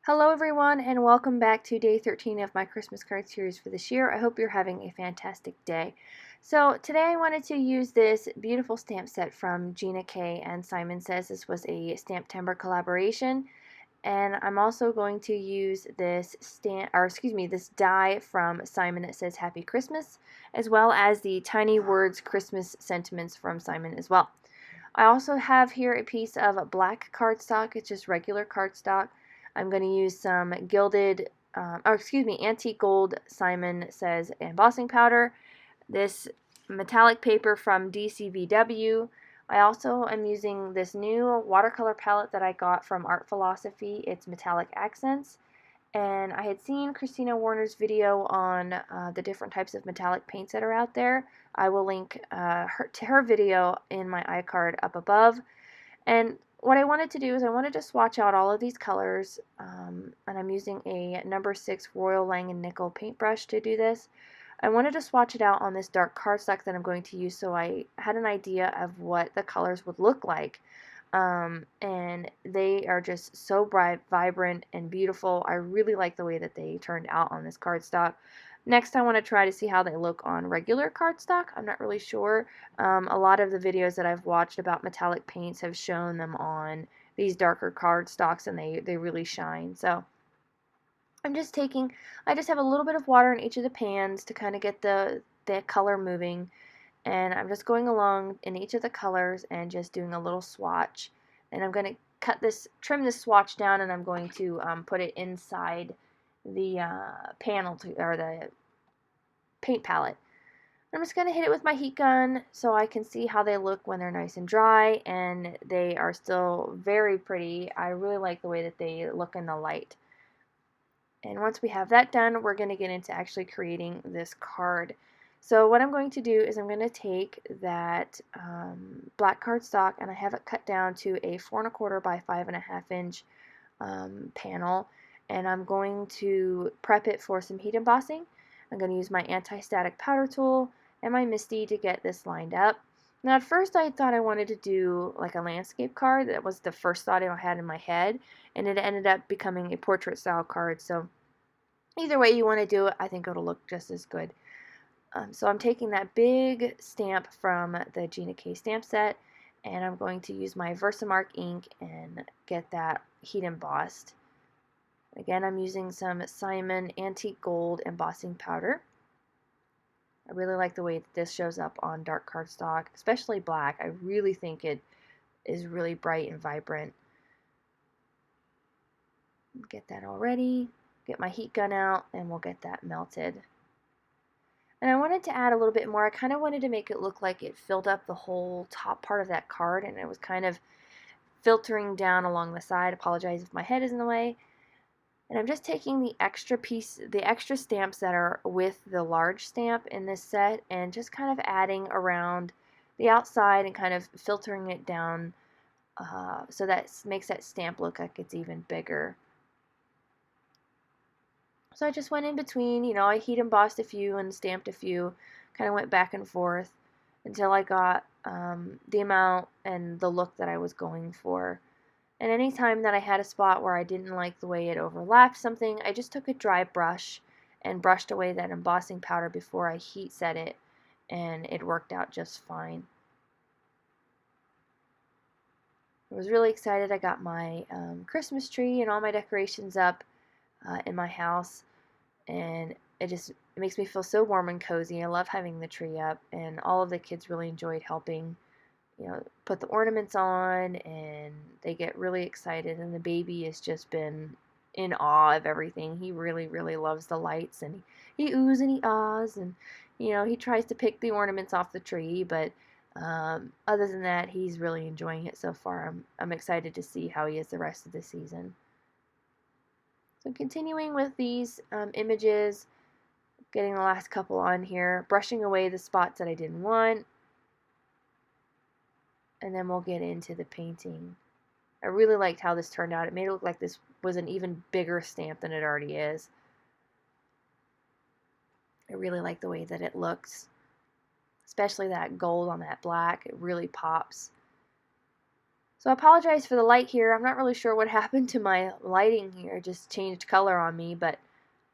Hello everyone and welcome back to day 13 of my Christmas card series for this year. I hope you're having a fantastic day. So today I wanted to use this beautiful stamp set from Gina K and Simon Says. This was a Stamptember collaboration, and I'm also going to use this this die from Simon that says Happy Christmas, as well as the Tiny Words Christmas sentiments from Simon as well. I also have here a piece of black cardstock. It's just regular cardstock. I'm going to use some antique gold Simon Says embossing powder. This metallic paper from DCVW. I also am using this new watercolor palette that I got from Art Philosophy. It's metallic accents. And I had seen Christina Warner's video on the different types of metallic paints that are out there. I will link her video in my iCard up above. And what I wanted to do is I wanted to swatch out all of these colors, and I'm using a number 6 Royal Langen Nickel paintbrush to do this. I wanted to swatch it out on this dark cardstock that I'm going to use so I had an idea of what the colors would look like. And they are just so bright, vibrant, and beautiful. I really like the way that they turned out on this cardstock. Next, I want to try to see how they look on regular cardstock. I'm not really sure. A lot of the videos that I've watched about metallic paints have shown them on these darker cardstocks, and they really shine. So I just have a little bit of water in each of the pans to kind of get the color moving. And I'm just going along in each of the colors and just doing a little swatch. And I'm going to trim this swatch down, and I'm going to put it inside the or the paint palette. I'm just going to hit it with my heat gun so I can see how they look when they're nice and dry, and they are still very pretty. I really like the way that they look in the light. And once we have that done, we're going to get into actually creating this card. So what I'm going to do is I'm going to take that black cardstock, and I have it cut down to a 4 1/4 by 5 1/2 inch panel, and I'm going to prep it for some heat embossing. I'm going to use my anti-static powder tool and my MISTI to get this lined up. Now at first I thought I wanted to do like a landscape card. That was the first thought I had in my head, and it ended up becoming a portrait style card. So either way you want to do it, I think it'll look just as good. So I'm taking that big stamp from the Gina K stamp set, and I'm going to use my Versamark ink and get that heat embossed. Again, I'm using some Simon Antique Gold embossing powder. I really like the way that this shows up on dark cardstock, especially black. I really think it is really bright and vibrant. Get that all ready, get my heat gun out, and we'll get that melted. And I wanted to add a little bit more. I kind of wanted to make it look like it filled up the whole top part of that card, and it was kind of filtering down along the side. Apologize if my head is in the way. And I'm just taking the extra stamps that are with the large stamp in this set, and just kind of adding around the outside and kind of filtering it down so that makes that stamp look like it's even bigger. So I just went in between, I heat embossed a few and stamped a few, kind of went back and forth until I got the amount and the look that I was going for. And anytime that I had a spot where I didn't like the way it overlapped something, I just took a dry brush and brushed away that embossing powder before I heat set it, and it worked out just fine. I was really excited. I got my Christmas tree and all my decorations up in my house, and it makes me feel so warm and cozy. I love having the tree up, and all of the kids really enjoyed helping put the ornaments on, and they get really excited, and the baby has just been in awe of everything. He really, really loves the lights, and he oohs and he ahs, and he tries to pick the ornaments off the tree, but other than that, he's really enjoying it so far. I'm excited to see how he is the rest of the season. So continuing with these images, getting the last couple on here, brushing away the spots that I didn't want, and then we'll get into the painting. I really liked how this turned out. It made it look like this was an even bigger stamp than it already is. I really like the way that it looks, especially that gold on that black. It really pops. So I apologize for the light here. I'm not really sure what happened to my lighting here. It just changed color on me, but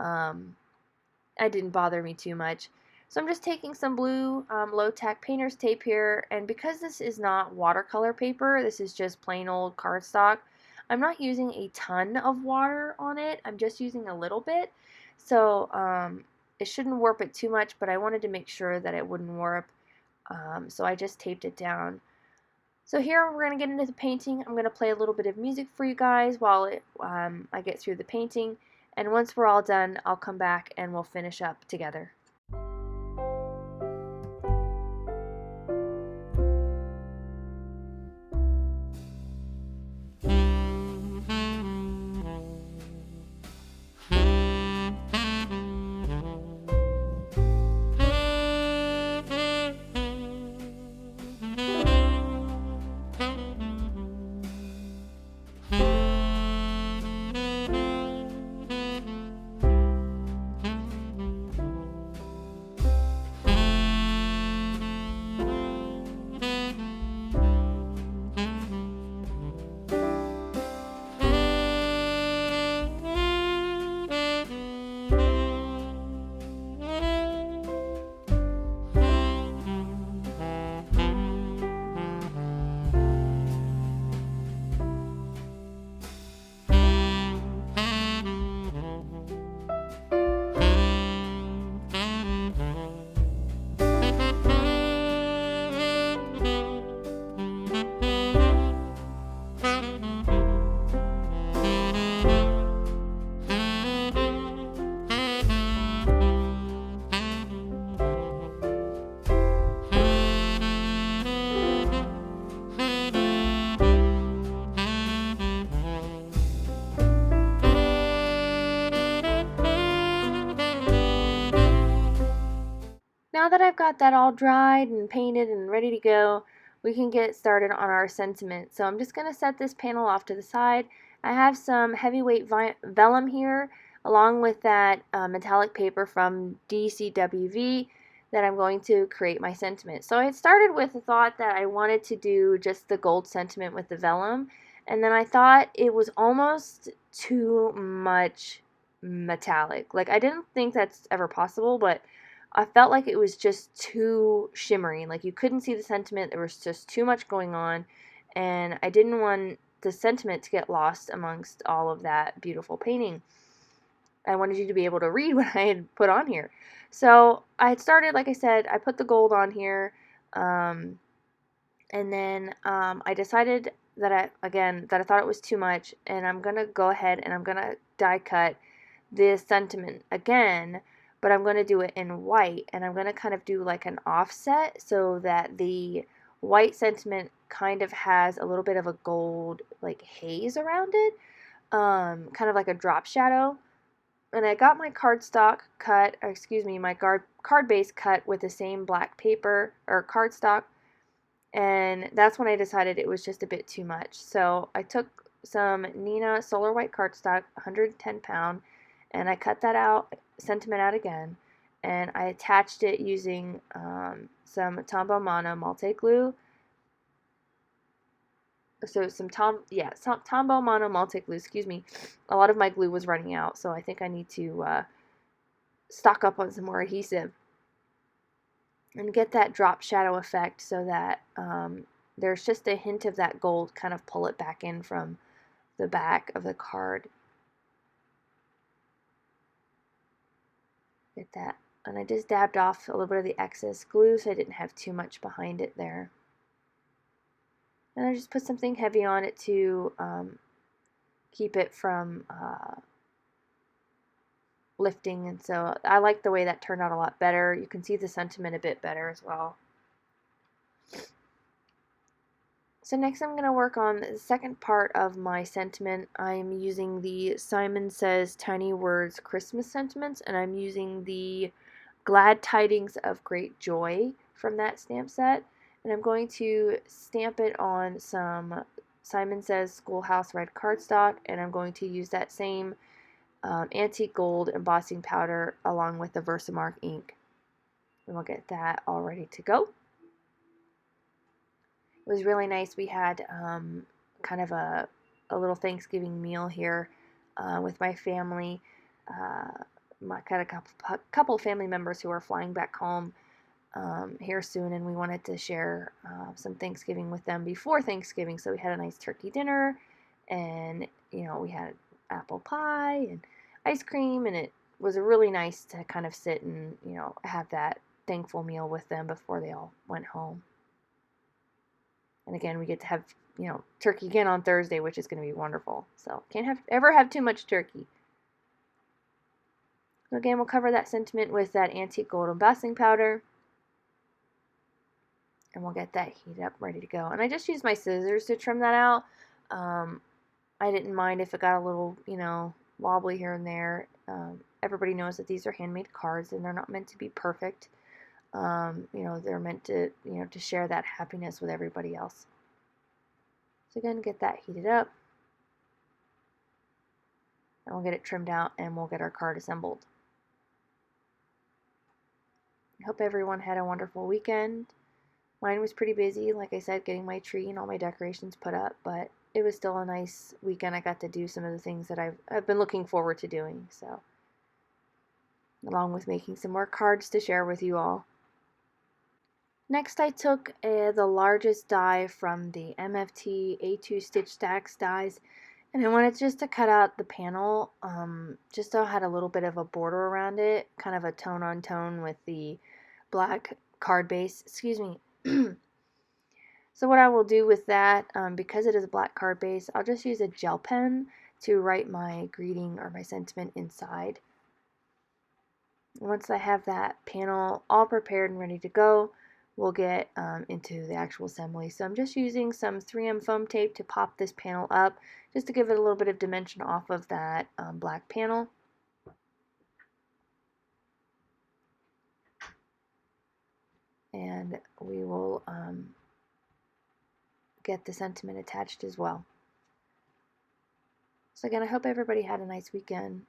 it didn't bother me too much. So I'm just taking some blue low-tack painter's tape here, and because this is not watercolor paper, this is just plain old cardstock, I'm not using a ton of water on it. I'm just using a little bit. So it shouldn't warp it too much, but I wanted to make sure that it wouldn't warp. So I just taped it down. So here we're going to get into the painting. I'm going to play a little bit of music for you guys while I get through the painting. And once we're all done, I'll come back and we'll finish up together. Now that I've got that all dried and painted and ready to go, we can get started on our sentiment. So I'm just going to set this panel off to the side. I have some heavyweight vellum here, along with that metallic paper from DCWV that I'm going to create my sentiment. So I started with the thought that I wanted to do just the gold sentiment with the vellum, and then I thought it was almost too much metallic. Like, I didn't think that's ever possible, but I felt like it was just too shimmery. Like, you couldn't see the sentiment. There was just too much going on, and I didn't want the sentiment to get lost amongst all of that beautiful painting. I wanted you to be able to read what I had put on here. So I had started, like I said, I put the gold on here, and then I decided that I thought it was too much, and I'm gonna go ahead and I'm gonna die cut this sentiment again, but I'm going to do it in white, and I'm going to kind of do like an offset so that the white sentiment kind of has a little bit of a gold like haze around it, kind of like a drop shadow. And I got my cardstock cut, my card base cut with the same black paper or cardstock, and that's when I decided it was just a bit too much. So I took some Nina Solar White cardstock, 110 pound, and I cut that out, sentiment out again, and I attached it using some Tombow Mono multi glue. So some Tombow Mono multi glue. A lot of my glue was running out, so I think I need to stock up on some more adhesive and get that drop shadow effect so that there's just a hint of that gold, kind of pull it back in from the back of the card. Get that. And I just dabbed off a little bit of the excess glue so I didn't have too much behind it there. And I just put something heavy on it to keep it from lifting, and so I like the way that turned out a lot better. You can see the sentiment a bit better as well. So next I'm going to work on the second part of my sentiment. I'm using the Simon Says Tiny Words Christmas sentiments, and I'm using the Glad Tidings of Great Joy from that stamp set. And I'm going to stamp it on some Simon Says Schoolhouse red cardstock, and I'm going to use that same antique gold embossing powder along with the Versamark ink. And we'll get that all ready to go. It was really nice. We had kind of a little Thanksgiving meal here with my family. My kind of couple family members who are flying back home here soon, and we wanted to share some Thanksgiving with them before Thanksgiving. So we had a nice turkey dinner, and we had apple pie and ice cream, and it was really nice to kind of sit and have that thankful meal with them before they all went home. And again, we get to have turkey again on Thursday, which is going to be wonderful. So can't ever have too much turkey. So again, we'll cover that sentiment with that antique gold embossing powder. And we'll get that heated up, ready to go. And I just used my scissors to trim that out. I didn't mind if it got a little, wobbly here and there. Everybody knows that these are handmade cards, and they're not meant to be perfect. They're meant to, to share that happiness with everybody else. So again, get that heated up. And we'll get it trimmed out, and we'll get our card assembled. I hope everyone had a wonderful weekend. Mine was pretty busy, like I said, getting my tree and all my decorations put up, but it was still a nice weekend. I got to do some of the things that I've been looking forward to doing, so along with making some more cards to share with you all. Next, I took the largest die from the MFT A2 Stitch Stacks dies, and I wanted just to cut out the panel, just so it had a little bit of a border around it, kind of a tone on tone with the black card base. Excuse me. So what I will do with that, because it is a black card base, I'll just use a gel pen to write my greeting or my sentiment inside. Once I have that panel all prepared and ready to go, we'll get into the actual assembly. So I'm just using some 3M foam tape to pop this panel up, just to give it a little bit of dimension off of that black panel. And we will get the sentiment attached as well. So again, I hope everybody had a nice weekend.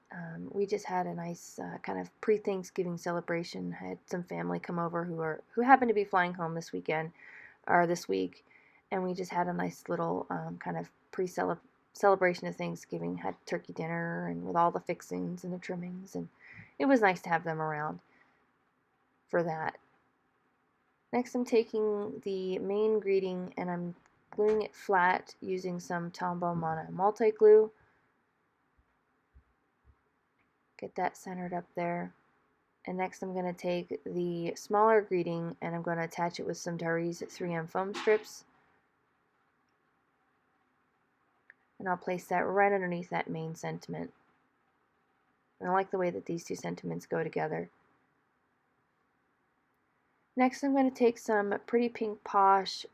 We just had a nice kind of pre-Thanksgiving celebration. I had some family come over who happened to be flying home this weekend or this week, and we just had a nice little kind of celebration of Thanksgiving. Had turkey dinner and with all the fixings and the trimmings, and it was nice to have them around for that. Next, I'm taking the main greeting and I'm gluing it flat using some Tombow Mono multi-glue. Get that centered up there. And next I'm going to take the smaller greeting and I'm going to attach it with some Dari's 3M foam strips. And I'll place that right underneath that main sentiment. And I like the way that these two sentiments go together. Next I'm going to take some Pretty Pink Posh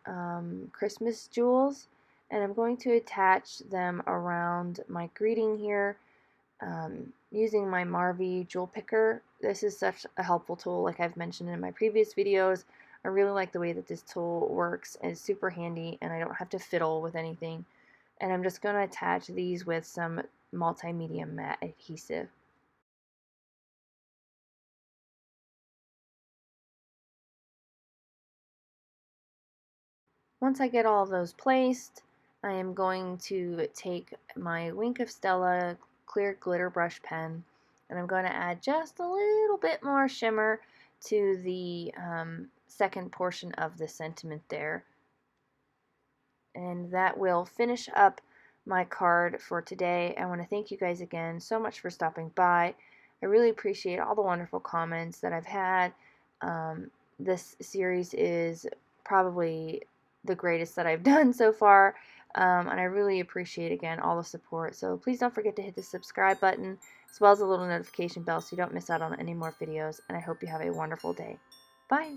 Christmas jewels, and I'm going to attach them around my greeting here using my Marvy jewel picker. This is such a helpful tool, like I've mentioned in my previous videos. I really like the way that this tool works, and it's super handy, and I don't have to fiddle with anything. And I'm just going to attach these with some multimedia matte adhesive. Once I get all of those placed, I am going to take my Wink of Stella clear glitter brush pen, and I'm going to add just a little bit more shimmer to the second portion of the sentiment there. And that will finish up my card for today. I want to thank you guys again so much for stopping by. I really appreciate all the wonderful comments that I've had. This series is probably the greatest that I've done so far, and I really appreciate again all the support. So please don't forget to hit the subscribe button as well as the little notification bell so you don't miss out on any more videos, and I hope you have a wonderful day. Bye!